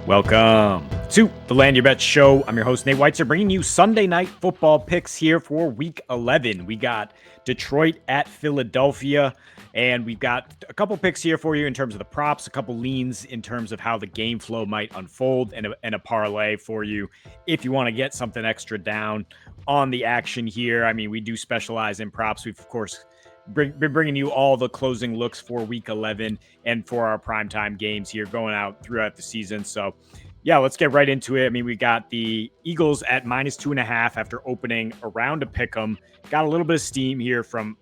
Welcome to the Land Your Bets show. I'm your host, Nate Weitzer, bringing you Sunday night football picks here for week 11. We got Detroit at Philadelphia, and we've got a couple picks here for you in terms of the props, a couple leans in terms of how the game flow might unfold, and a parlay for you if you want to get something extra down on the action here. I mean, we do specialize in props. We've, of course, been bringing you all the closing looks for week 11 and for our primetime games here going out throughout the season. So yeah, let's get right into it. I mean, we got the Eagles at -2.5 after opening around a pick 'em. Got a little bit of steam here from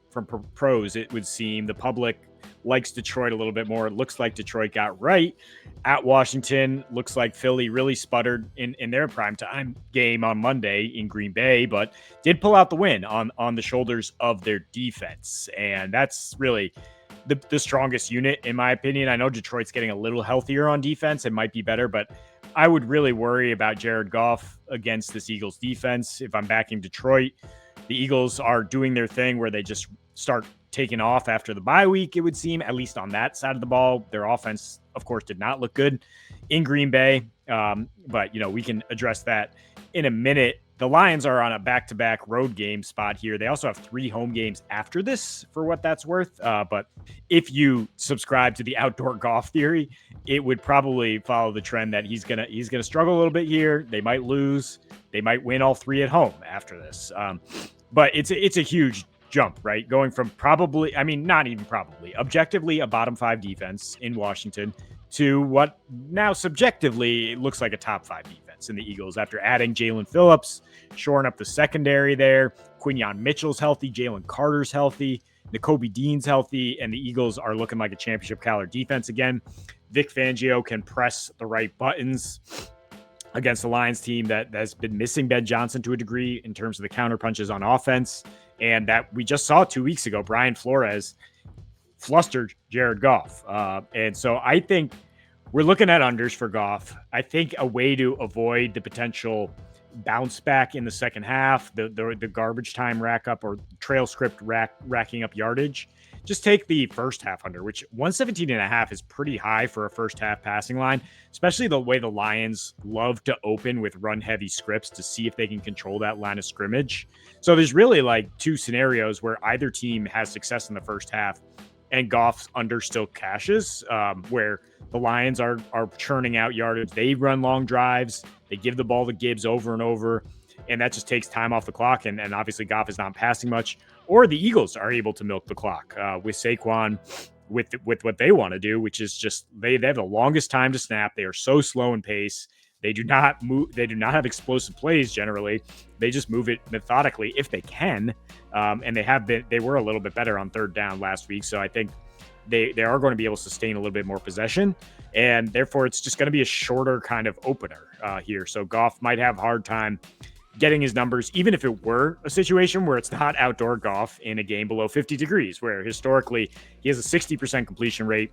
pros, it would seem. The public likes Detroit a little bit more. It looks like Detroit got right at Washington. Looks like Philly really sputtered in their primetime game on Monday in Green Bay, but did pull out the win on the shoulders of their defense. And that's really the strongest unit, in my opinion. I know Detroit's getting a little healthier on defense. It might be better, but I would really worry about Jared Goff against this Eagles defense if I'm backing Detroit. The Eagles are doing their thing where they just start taking off after the bye week, it would seem, at least on that side of the ball. Their offense, of course, did not look good in Green Bay. But, we can address that in a minute. The Lions are on a back-to-back road game spot here. They also have 3 home games after this, for what that's worth. But if you subscribe to the outdoor Goff theory, it would probably follow the trend that he's gonna struggle a little bit here. They might lose. They might win all 3 at home after this. But it's a huge jump, right? Going from not even probably, objectively a bottom 5 defense in Washington to what now subjectively looks like a top 5 defense in the Eagles after adding Jalen Phillips, shoring up the secondary there. Quinyon Mitchell's healthy, Jalen Carter's healthy, Nakobe Dean's healthy, and the Eagles are looking like a championship caliber defense again. Vic Fangio can press the right buttons against the Lions team that has been missing Ben Johnson to a degree in terms of the counter punches on offense. And that we just saw 2 weeks ago, Brian Flores flustered Jared Goff. And so I think we're looking at unders for Goff. I think a way to avoid the potential bounce back in the second half, the garbage time rack up or trail script racking up yardage, just take the first half under, which 117.5 is pretty high for a first half passing line, especially the way the Lions love to open with run heavy scripts to see if they can control that line of scrimmage. So there's really like 2 scenarios where either team has success in the first half and Goff's under still cashes, where the Lions are churning out yardage. They run long drives. They give the ball to Gibbs over and over, and that just takes time off the clock. And obviously Goff is not passing much. Or the Eagles are able to milk the clock with Saquon with what they want to do, which is just they have the longest time to snap. They are so slow in pace. They do not move. They do not have explosive plays generally. They just move it methodically if they can. And they were a little bit better on third down last week. So I think they are going to be able to sustain a little bit more possession. And therefore, it's just going to be a shorter kind of opener here. So Goff might have a hard time getting his numbers, even if it were a situation where it's not outdoor Goff in a game below 50 degrees, where historically he has a 60% completion rate.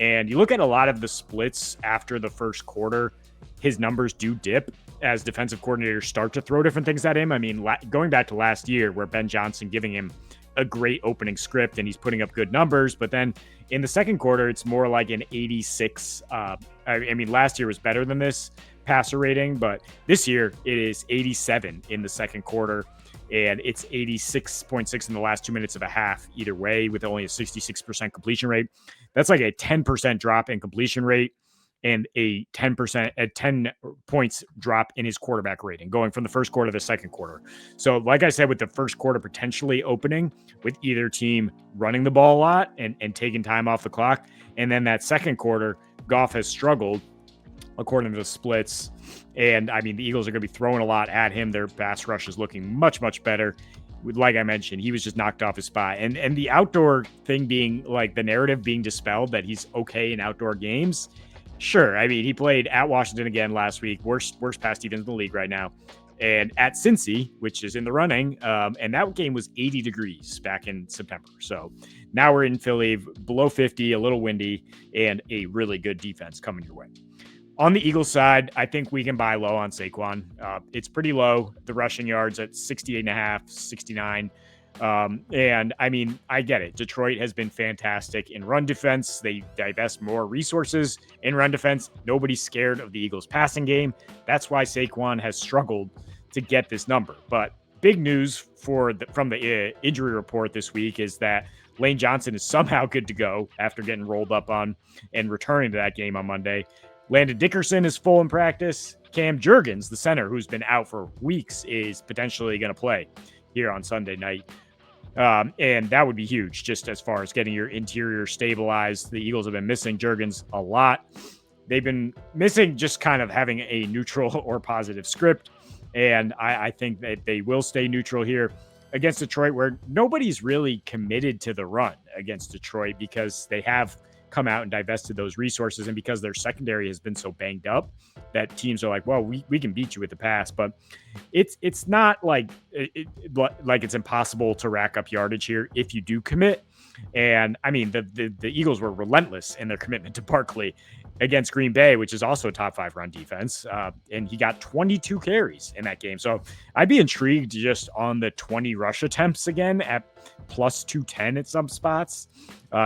And you look at a lot of the splits after the first quarter, his numbers do dip as defensive coordinators start to throw different things at him. I mean, going back to last year where Ben Johnson giving him a great opening script and he's putting up good numbers, but then in the second quarter, it's more like an 86. Last year was better than this passer rating, but this year it is 87 in the second quarter and it's 86.6 in the last 2 minutes of a half either way with only a 66% completion rate. That's like a 10% drop in completion rate and a 10 points drop in his quarterback rating going from the first quarter to the second quarter. So like I said, with the first quarter potentially opening with either team running the ball a lot and taking time off the clock. And then that second quarter, Goff has struggled according to the splits. And I mean, the Eagles are going to be throwing a lot at him. Their pass rush is looking much, much better. Like I mentioned, he was just knocked off his spot. And the outdoor thing being like the narrative being dispelled that he's okay in outdoor games. Sure. I mean, he played at Washington again last week. Worst pass defense in the league right now. And at Cincy, which is in the running. And that game was 80 degrees back in September. So now we're in Philly, below 50, a little windy, and a really good defense coming your way. On the Eagles side, I think we can buy low on Saquon. It's pretty low. The rushing yards at 68.5, 69. And I mean, I get it. Detroit has been fantastic in run defense. They divest more resources in run defense. Nobody's scared of the Eagles' passing game. That's why Saquon has struggled to get this number. But big news from the injury report this week is that Lane Johnson is somehow good to go after getting rolled up on and returning to that game on Monday. Landon Dickerson is full in practice. Cam Jurgens, the center who's been out for weeks, is potentially going to play here on Sunday night. And that would be huge just as far as getting your interior stabilized. The Eagles have been missing Jurgens a lot. They've been missing just kind of having a neutral or positive script. And I think that they will stay neutral here against Detroit, where nobody's really committed to the run against Detroit because they have come out and divested those resources, and because their secondary has been so banged up that teams are like, well, we can beat you with the pass. But it's not like it's impossible to rack up yardage here if you do commit. And I mean, the Eagles were relentless in their commitment to Barkley against Green Bay, which is also a top 5 run defense. And he got 22 carries in that game. So I'd be intrigued just on the 20 rush attempts again at plus 210 at some spots,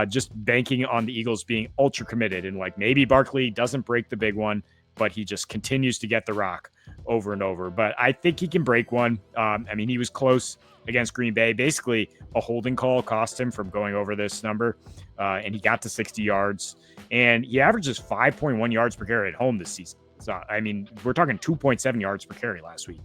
just banking on the Eagles being ultra committed. And like maybe Barkley doesn't break the big one, but he just continues to get the rock over and over. But I think he can break one. I mean, he was close against Green Bay. Basically, a holding call cost him from going over this number, and he got to 60 yards. And he averages 5.1 yards per carry at home this season. So, I mean, we're talking 2.7 yards per carry last week.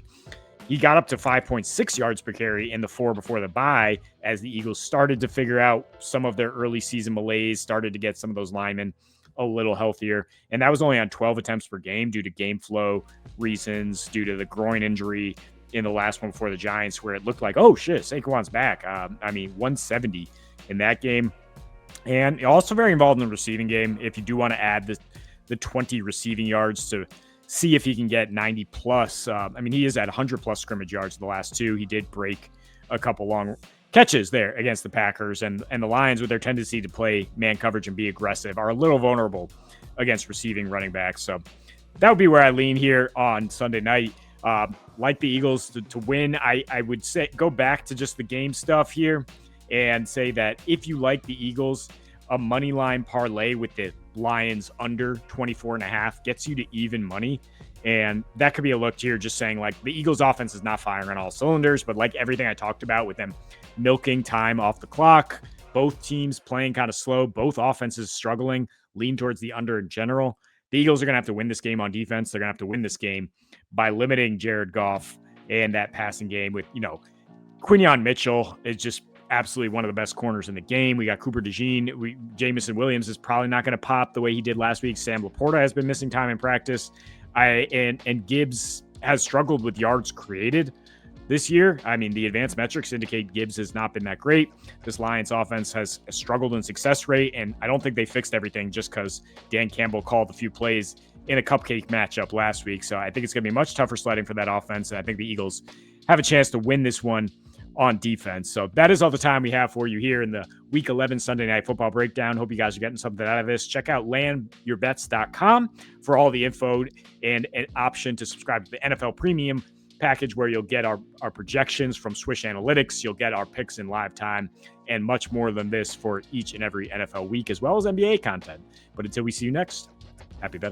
He got up to 5.6 yards per carry in the 4 before the bye as the Eagles started to figure out some of their early season malaise, started to get some of those linemen a little healthier. And that was only on 12 attempts per game due to game flow reasons, due to the groin injury in the last one before the Giants, where it looked like, oh shit, Saquon's back. I mean, 170 in that game. And also very involved in the receiving game. If you do want to add the 20 receiving yards to see if he can get 90 plus. I mean, he is at 100 plus scrimmage yards in the last 2. He did break a couple long catches there against the Packers, and the Lions, with their tendency to play man coverage and be aggressive, are a little vulnerable against receiving running backs. So that would be where I lean here on Sunday night. Like the Eagles to win, I would say go back to just the game stuff here and say that if you like the Eagles, a money line parlay with the Lions under 24.5 gets you to even money. And that could be a look here, just saying like the Eagles offense is not firing on all cylinders, but like everything I talked about with them milking time off the clock, both teams playing kind of slow, both offenses struggling, lean towards the under in general. The Eagles are going to have to win this game on defense. They're going to have to win this game by limiting Jared Goff and that passing game with, Quinyon Mitchell is just absolutely one of the best corners in the game. We got Cooper DeJean. Jamison Williams is probably not going to pop the way he did last week. Sam Laporta has been missing time in practice. And Gibbs has struggled with yards created this year. I mean, the advanced metrics indicate Gibbs has not been that great. This Lions offense has struggled in success rate, and I don't think they fixed everything just because Dan Campbell called a few plays in a cupcake matchup last week. So I think it's going to be much tougher sledding for that offense, and I think the Eagles have a chance to win this one on defense. So that is all the time we have for you here in the Week 11 Sunday Night Football breakdown. Hope you guys are getting something out of this. Check out landyourbets.com for all the info and an option to subscribe to the NFL Premium package, where you'll get our projections from Swish Analytics. You'll get our picks in live time and much more than this for each and every NFL week, as well as NBA content. But until we see you next, happy betting.